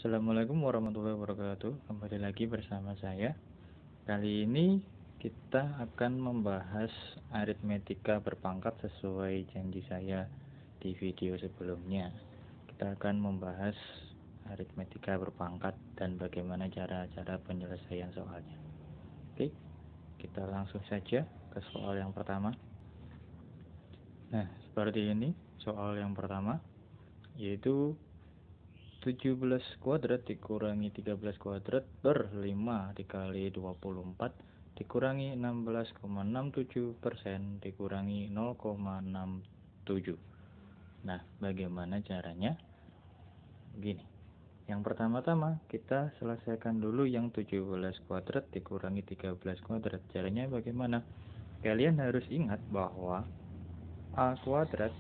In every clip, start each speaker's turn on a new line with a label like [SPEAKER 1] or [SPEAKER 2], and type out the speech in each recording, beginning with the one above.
[SPEAKER 1] Assalamualaikum warahmatullahi wabarakatuh. Kembali lagi bersama saya. Kali ini kita akan membahas aritmetika berpangkat sesuai janji saya di video sebelumnya. Kita akan membahas aritmetika berpangkat dan bagaimana cara-cara penyelesaian soalnya. Oke, kita langsung saja ke soal yang pertama. Nah, seperti ini soal yang pertama, yaitu 17 kuadrat dikurangi 13 kuadrat per 5 dikali 24 dikurangi 16,67% dikurangi 0,67. Nah, bagaimana caranya? Begini. Yang pertama-tama kita selesaikan dulu yang 17 kuadrat dikurangi 13 kuadrat. Caranya bagaimana? Kalian harus ingat bahwa A kuadrat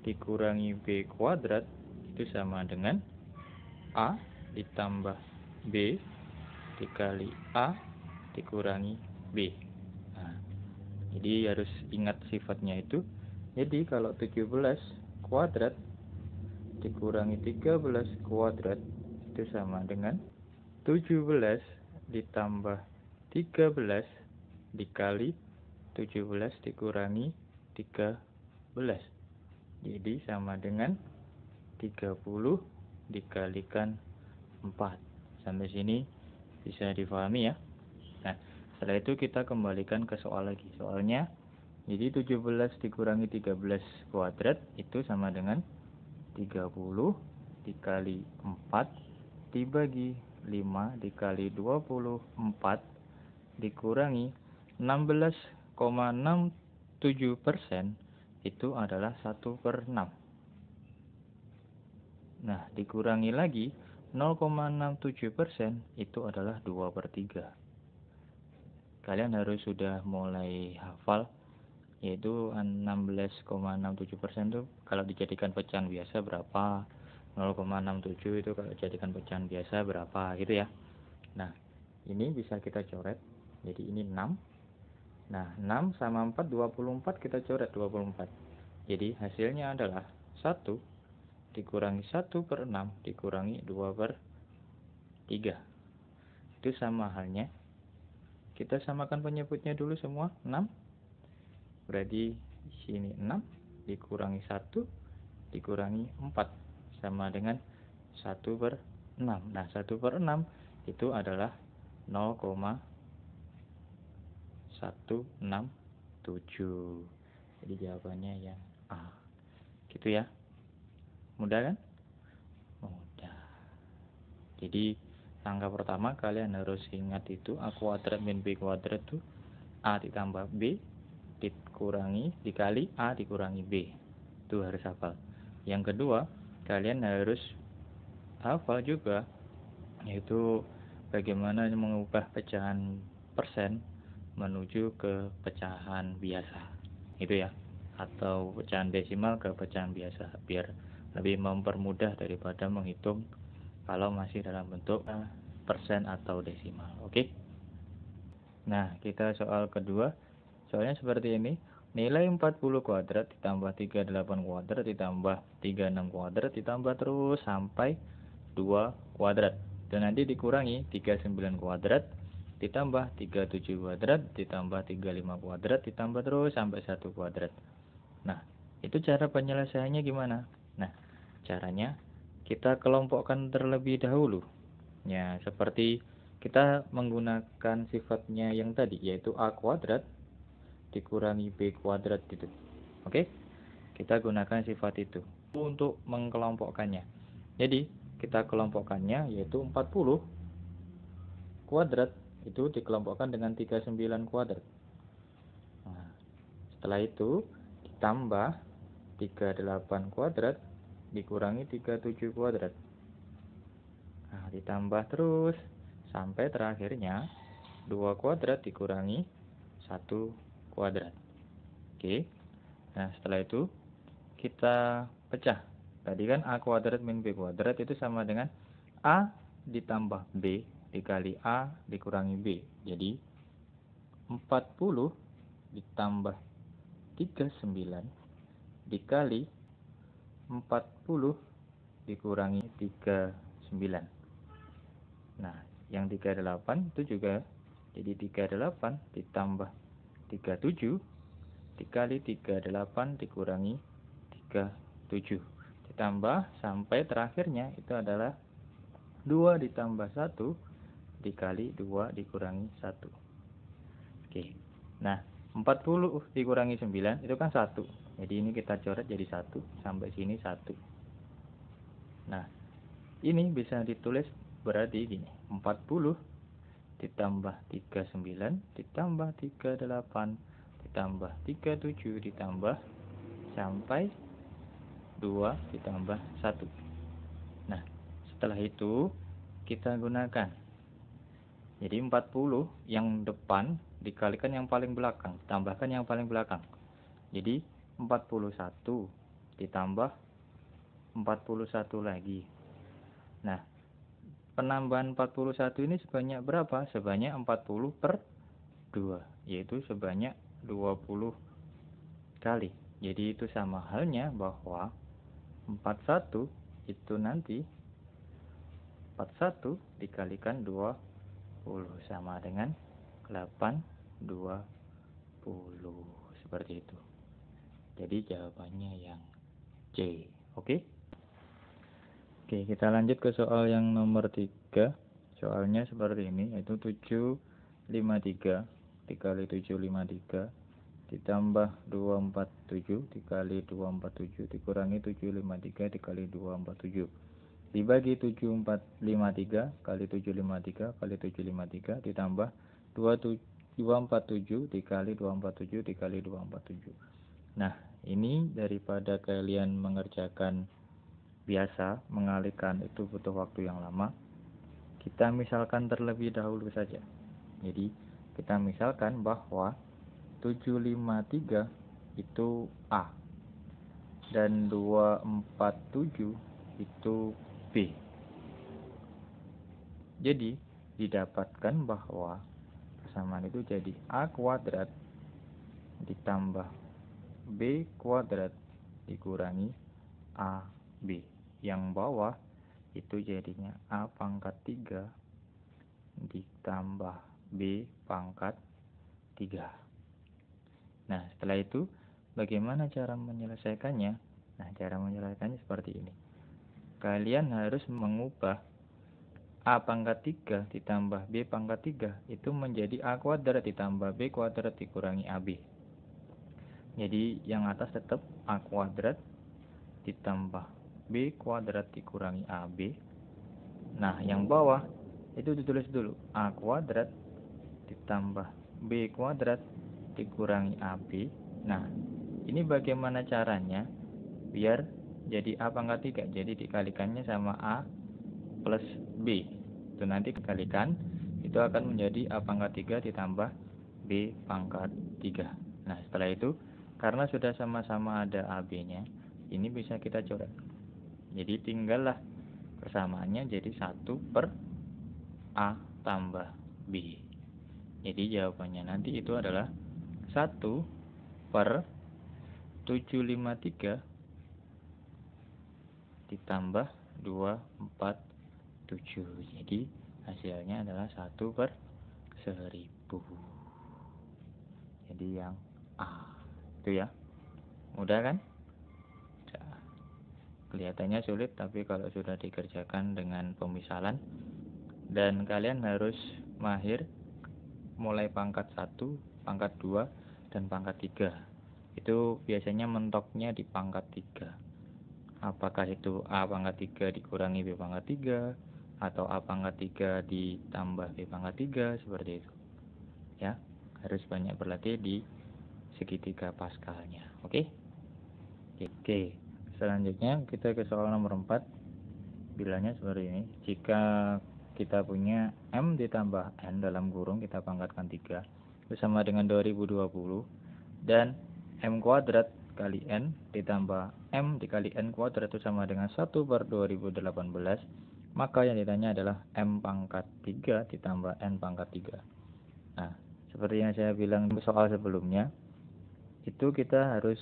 [SPEAKER 1] dikurangi B kuadrat itu sama dengan A ditambah B dikali A dikurangi B. Nah, jadi harus ingat sifatnya itu. Jadi kalau 17 kuadrat dikurangi 13 kuadrat itu sama dengan 17 ditambah 13 dikali 17 dikurangi 13. Jadi sama dengan 30 dikalikan 4. Sampai sini bisa difahami ya. Nah, setelah itu kita kembalikan ke soal lagi. Soalnya, jadi 17 dikurangi 13 kuadrat itu sama dengan 30 dikali 4 dibagi 5 dikali 24 dikurangi 16,67% itu adalah 1/6. Nah, dikurangi lagi 0,67% itu adalah 2/3. Kalian harus sudah mulai hafal, yaitu 16,67% itu kalau dijadikan pecahan biasa berapa, 0,67 itu kalau dijadikan pecahan biasa berapa gitu ya. Nah, ini bisa kita coret. Jadi ini 6. Nah, 6 sama 4, 24 kita coret 24. Jadi hasilnya adalah 1 dikurangi 1/6 dikurangi 2/3. Itu sama halnya. Kita samakan penyebutnya dulu semua. 6. Berarti sini 6 dikurangi 1 dikurangi 4 sama dengan 1/6. Nah, 1/6 itu adalah 0,167. Jadi jawabannya yang A. Gitu ya. Mudah kan? Mudah. Jadi langkah pertama kalian harus ingat itu A kuadrat min B kuadrat itu A ditambah B dikali A dikurangi B. Itu harus hafal. Yang kedua, kalian harus hafal juga, yaitu bagaimana mengubah pecahan persen menuju ke pecahan biasa. Itu ya. Atau pecahan desimal ke pecahan biasa biar lebih mempermudah daripada menghitung kalau masih dalam bentuk persen atau desimal. Oke. Nah, kita soal kedua. Soalnya seperti ini. Nilai 40 kuadrat ditambah 38 kuadrat ditambah 36 kuadrat ditambah terus sampai 2 kuadrat. Dan nanti dikurangi 39 kuadrat ditambah 37 kuadrat ditambah 35 kuadrat ditambah terus sampai 1 kuadrat. Nah, itu cara penyelesaiannya gimana? Nah, caranya kita kelompokkan terlebih dahulu. Ya, seperti kita menggunakan sifatnya yang tadi, yaitu A kuadrat dikurangi B kuadrat gitu. Oke? Kita gunakan sifat itu untuk mengkelompokkannya. Jadi, kita kelompokkannya yaitu 40 kuadrat itu dikelompokkan dengan 39 kuadrat. Nah, setelah itu ditambah 38 kuadrat dikurangi 37 kuadrat. Nah, ditambah terus sampai terakhirnya 2 kuadrat dikurangi 1 kuadrat. Oke. Nah, setelah itu kita pecah. Tadi kan A kuadrat min B kuadrat itu sama dengan A ditambah B dikali A dikurangi B. Jadi 40 ditambah 39 dikali 40 dikurangi 39. Nah, yang 38 itu juga jadi 38 ditambah 37 dikali 38 dikurangi 37. Ditambah sampai terakhirnya itu adalah 2 ditambah 1 dikali 2 dikurangi 1. Oke. Nah, 40 dikurangi 9 itu kan 1. Jadi ini kita coret jadi 1 sampai sini 1. Nah, ini bisa ditulis berarti gini, 40 ditambah 39 ditambah 38 ditambah 37 ditambah sampai 2 ditambah 1. Nah, setelah itu kita gunakan. Jadi 40 yang depan dikalikan yang paling belakang, tambahkan yang paling belakang. Jadi 41 ditambah 41 lagi. Nah, penambahan 41 ini sebanyak berapa? Sebanyak 40 per 2, yaitu sebanyak 20 kali. Jadi itu sama halnya bahwa 41 itu nanti 41 dikalikan 20 sama dengan 820. Seperti itu. Jadi jawabannya yang C. Oke? Oke, kita lanjut ke soal yang nomor 3. Soalnya seperti ini, yaitu 753 dikali 753 ditambah 247 dikali 247 dikurangi 753 dikali 247 dibagi 753 kali 753 kali 753 ditambah 247 dikali 247 dikali 247. Nah, ini daripada kalian mengerjakan biasa, mengalihkan itu butuh waktu yang lama, kita misalkan terlebih dahulu saja. Jadi kita misalkan bahwa 753 itu A dan 247 itu B. Jadi didapatkan bahwa persamaan itu jadi A kuadrat ditambah B kuadrat dikurangi AB. Yang bawah itu jadinya A pangkat 3 ditambah B pangkat 3. Nah, setelah itu bagaimana cara menyelesaikannya? Nah, cara menyelesaikannya seperti ini. Kalian harus mengubah A pangkat 3 ditambah B pangkat 3 itu menjadi A kuadrat ditambah B kuadrat dikurangi AB. Jadi yang atas tetap A kuadrat ditambah B kuadrat dikurangi AB. Nah, yang bawah itu ditulis dulu A kuadrat ditambah B kuadrat dikurangi AB. Nah, ini bagaimana caranya biar jadi A pangkat 3? Jadi dikalikannya sama A plus B. Itu nanti dikalikan, itu akan menjadi A pangkat 3 ditambah B pangkat 3. Nah, setelah itu, karena sudah sama-sama ada AB-nya, ini bisa kita coret. Jadi tinggallah persamaannya jadi 1 per A tambah B. Jadi jawabannya nanti itu adalah 1 per 753 ditambah 247. Jadi hasilnya adalah 1 per 1000. Jadi yang A. Itu ya. Mudah kan? Kelihatannya sulit, tapi kalau sudah dikerjakan dengan pemisalan dan kalian harus mahir mulai pangkat 1, pangkat 2, dan pangkat 3. Itu biasanya mentoknya di pangkat 3. Apakah itu A pangkat 3 dikurangi B pangkat 3 atau A pangkat 3 ditambah B pangkat 3, seperti itu. Ya, harus banyak berlatih di segitiga paskalnya. Oke? Oke. Selanjutnya kita ke soal nomor 4. Bilangnya seperti ini. Jika kita punya M ditambah N dalam kurung kita pangkatkan 3 itu sama dengan 2020 dan M kuadrat kali N ditambah M dikali N kuadrat itu sama dengan 1 per 2018, maka yang ditanya adalah M pangkat 3 ditambah N pangkat 3. Nah, seperti yang saya bilang di soal sebelumnya, itu kita harus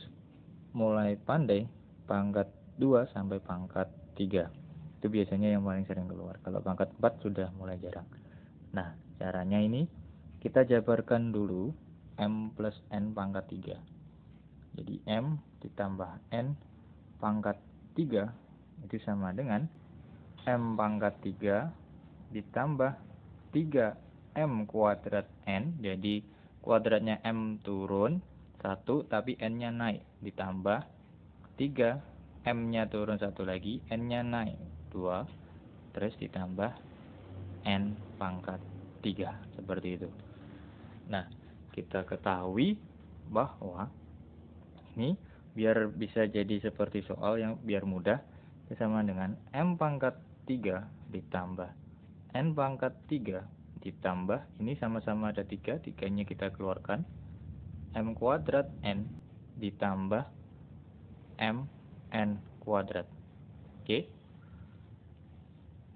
[SPEAKER 1] mulai pandai pangkat 2 sampai pangkat 3. Itu biasanya yang paling sering keluar. Kalau pangkat 4 sudah mulai jarang. Nah, caranya ini kita jabarkan dulu M plus N pangkat 3. Jadi M ditambah N pangkat 3 itu sama dengan M pangkat 3 ditambah 3M kuadrat N. Jadi kuadratnya M turun 1 tapi N-nya naik, ditambah 3, M-nya turun 1 lagi, N-nya naik 2, terus ditambah N pangkat 3, seperti itu. Nah, kita ketahui bahwa ini biar bisa jadi seperti soal yang biar mudah, sama dengan M pangkat 3 ditambah N pangkat 3 ditambah, ini sama-sama ada 3, 3-nya kita keluarkan, M kuadrat N ditambah M N kuadrat. Oke,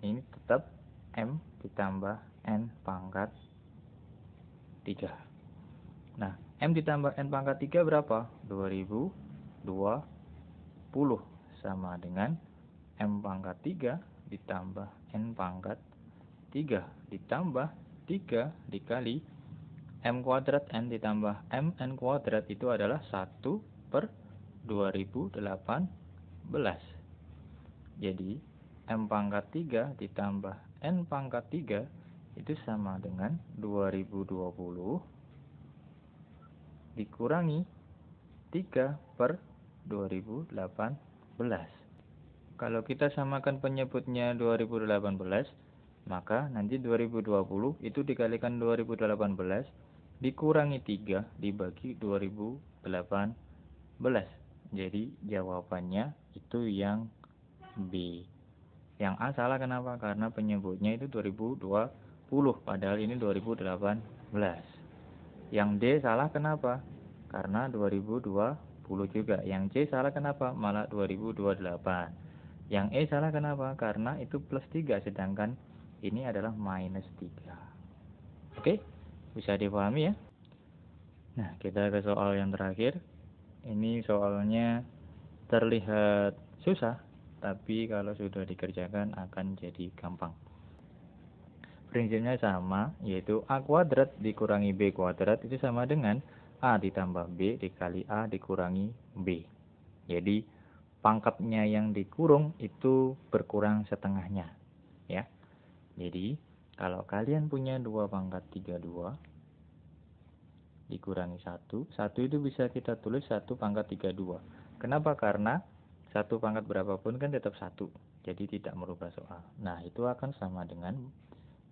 [SPEAKER 1] ini tetap M ditambah N pangkat 3. Nah, M ditambah N pangkat 3 berapa? 2020 sama dengan M pangkat 3 ditambah N pangkat 3 ditambah 3 dikali M kuadrat N ditambah M N kuadrat itu adalah 1/2018. Jadi M pangkat 3 ditambah N pangkat 3 itu sama dengan 2020 dikurangi 3/2018. Kalau kita samakan penyebutnya 2018, maka nanti 2020 itu dikalikan 2018 dikurangi 3 dibagi 2018. Jadi jawabannya itu yang B. Yang A salah kenapa? Karena penyebutnya itu 2020, padahal ini 2018. Yang D salah kenapa? Karena 2020 juga. Yang C salah kenapa? Malah 2028. Yang E salah kenapa? Karena itu plus 3, sedangkan ini adalah minus 3. Oke, bisa dipahami ya? Nah, kita ke soal yang terakhir. Ini soalnya terlihat susah, tapi kalau sudah dikerjakan akan jadi gampang. Prinsipnya sama, yaitu A kuadrat dikurangi B kuadrat itu sama dengan A ditambah B dikali A dikurangi B. Jadi pangkatnya yang dikurung itu berkurang setengahnya, ya. Jadi kalau kalian punya 2 pangkat 32 dikurangi 1 itu bisa kita tulis 1 pangkat 32. Kenapa? Karena 1 pangkat berapapun kan tetap 1, jadi tidak merubah soal. Nah, itu akan sama dengan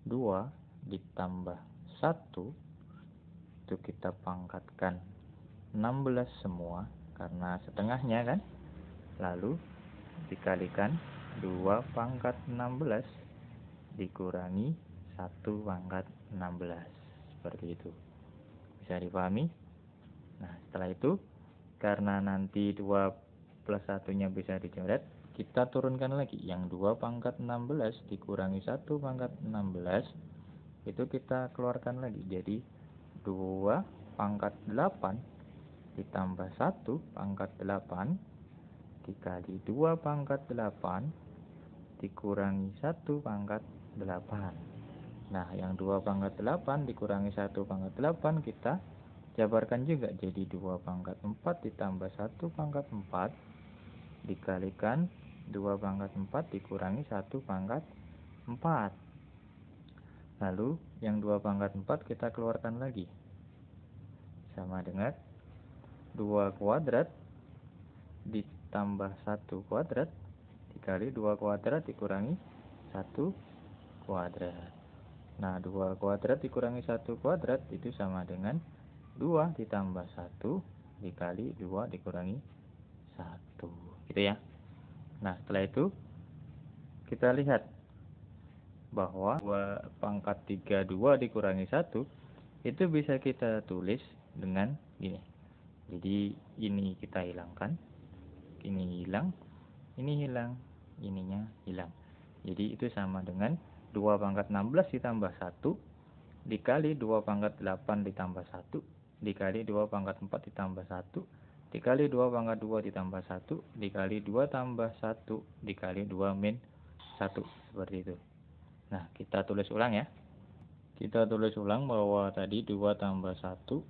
[SPEAKER 1] 2 ditambah 1, itu kita pangkatkan 16 semua, karena setengahnya kan. Lalu dikalikan 2 pangkat 16 dikurangi 1 pangkat 16. Seperti itu. Bisa dipahami? Nah, setelah itu, karena nanti 2 plus 1-nya bisa dicoret, kita turunkan lagi. Yang 2 pangkat 16 dikurangi 1 pangkat 16, itu kita keluarkan lagi. Jadi 2 pangkat 8 ditambah 1 pangkat 8 dikali 2 pangkat 8 dikurangi 1 pangkat 8. Nah, yang 2 pangkat 8 dikurangi 1 pangkat 8 kita jabarkan juga. Jadi 2 pangkat 4 ditambah 1 pangkat 4 dikalikan 2 pangkat 4 dikurangi 1 pangkat 4. Lalu yang 2 pangkat 4 kita keluarkan lagi. Sama dengan 2 kuadrat ditambah 1 kuadrat dikali 2 kuadrat dikurangi 1 kuadrat. Nah, 2 kuadrat dikurangi 1 kuadrat itu sama dengan 2 ditambah 1 dikali 2 dikurangi 1. Gitu ya. Nah, setelah itu kita lihat bahwa 2 pangkat 32 dikurangi 1 itu bisa kita tulis dengan gini. Jadi ini kita hilangkan, ini hilang, ini hilang, ininya hilang. Jadi itu sama dengan 2 pangkat 16 ditambah 1 dikali 2 pangkat 8 ditambah 1 dikali 2 pangkat 4 ditambah 1 dikali 2 pangkat 2 ditambah 1 dikali 2 tambah 1 dikali 2 min 1. Seperti itu. Nah, kita tulis ulang ya. Kita tulis ulang bahwa tadi 2 tambah 1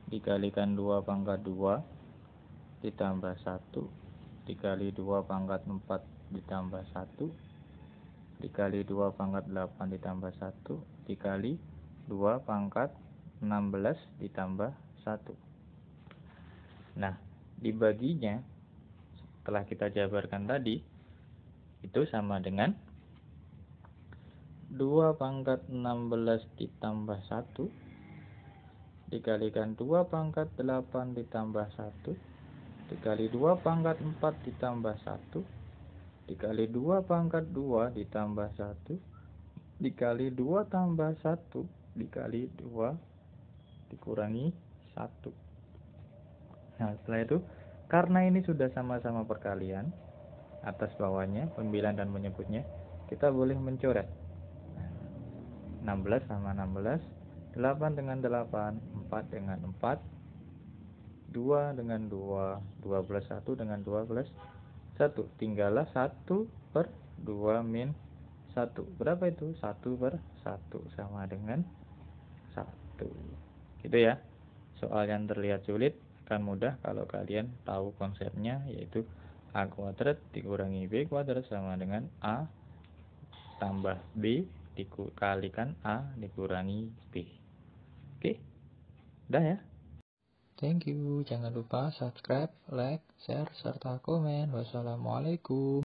[SPEAKER 1] dikalikan 2 pangkat 2 ditambah 1 dikali 2 pangkat 4 ditambah 1 dikali 2 pangkat 8 ditambah 1 dikali 2 pangkat 16 ditambah 1. Nah, dibaginya setelah kita jabarkan tadi itu sama dengan 2 pangkat 16 ditambah 1 dikalikan 2 pangkat 8 ditambah 1 dikali 2 pangkat 4 ditambah 1 dikali 2 pangkat 2 ditambah 1 dikali 2 tambah 1 dikali 2 dikurangi 1. Nah, setelah itu karena ini sudah sama-sama perkalian, atas bawahnya pembilang dan menyebutnya, kita boleh mencoret. 16 sama 16, 8 dengan 8, 4 dengan 4, 2 dengan 2, 2 plus 1 dengan 2 plus 1. Tinggallah 1 per 2 min 1. Berapa itu? 1 per 1 sama dengan 1. Gitu ya. Soal yang terlihat sulit akan mudah kalau kalian tahu konsepnya, yaitu A kuadrat dikurangi B kuadrat sama dengan A tambah B dikalikan A dikurangi B. Oke, udah ya. Thank you. Jangan lupa subscribe, like, share, serta komen. Wassalamualaikum.